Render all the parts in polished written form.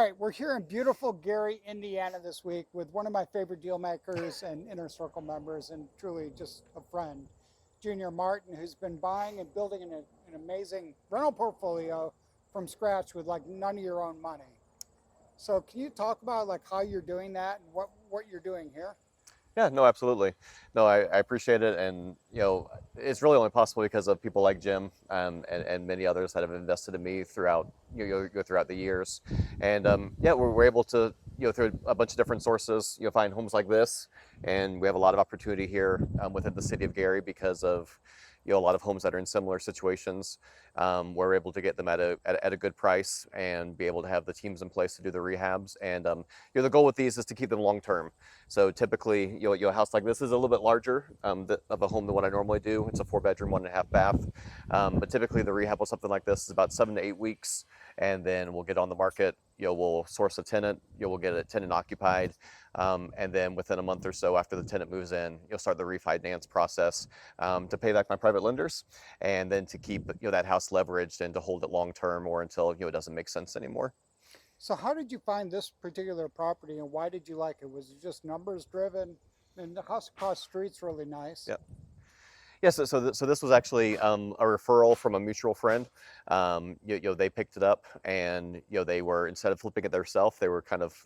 right, we're here in beautiful Gary, Indiana this week with one of my favorite deal makers and Inner Circle members, and truly just a friend, Junior Martin, who's been buying and building an amazing rental portfolio from scratch with like none of your own money. So, can you talk about like how you're doing that and what you're doing here? Yeah, no, absolutely. No, I appreciate it. And, it's really only possible because of people like Jim and many others that have invested in me throughout, throughout the years. And yeah, we're able to, through a bunch of different sources, find homes like this. And we have a lot of opportunity here within the city of Gary because of, a lot of homes that are in similar situations. We're able to get them at a good price and be able to have the teams in place to do the rehabs. And, the goal with these is to keep them long term. So typically, a house like this is a little bit larger of a home than what I normally do. It's a 4-bedroom, 1.5 bath. But typically, the rehab of something like this is about 7 to 8 weeks, and then we'll get on the market. We'll source a tenant. We'll get a tenant occupied, and then within a month or so after the tenant moves in, you'll start the refinance process to pay back my private lenders, and then to keep that house leveraged and to hold it long term or until it doesn't make sense anymore. So, how did you find this particular property and why did you like it? Was it just numbers driven? And the house across the street's really nice. Yeah. Yeah, so this was actually a referral from a mutual friend. They picked it up, and they were, instead of flipping it themselves, they were kind of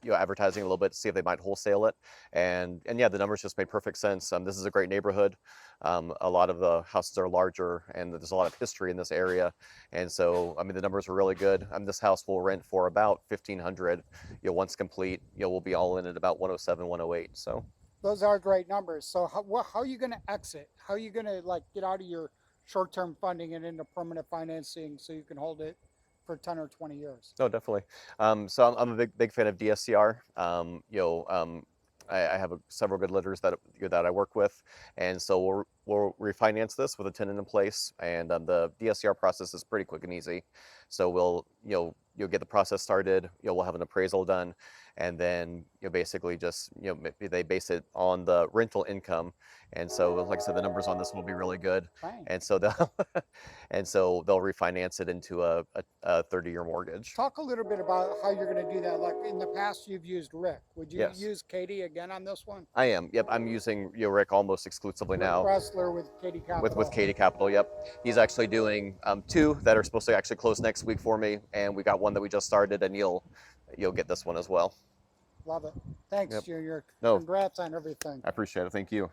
advertising a little bit to see if they might wholesale it, and yeah, the numbers just made perfect sense. This is a great neighborhood. A lot of the houses are larger, and there's a lot of history in this area, and so I mean the numbers were really good. This house will rent for about 1,500. Once complete, we'll be all in at about 107, 108. So. Those are great numbers. So how are you going to exit? How are you going to like get out of your short-term funding and into permanent financing so you can hold it for 10 or 20 years? No, definitely. So I'm a big fan of DSCR. I have several good lenders that I work with, and so we'll refinance this with a tenant in place, and the DSCR process is pretty quick and easy. So you'll get the process started. We'll have an appraisal done, and then basically just they base it on the rental income, and so like I said, the numbers on this will be really good, Fine. and so they'll they'll refinance it into a 30-year mortgage. Talk a little bit about how you're going to do that. Like in the past, you've used Rick. Would you Yes. use Katie again on this one? I am. Yep, I'm using Rick almost exclusively Rick now Bressler with Katie with Capital. Katie Capital. Yep, he's actually doing two that are supposed to actually close next week for me, and we got one that we just started, and you'll get this one as well. Love it. Thanks, Yep. Junior. No, Congrats on everything. I appreciate it. Thank you.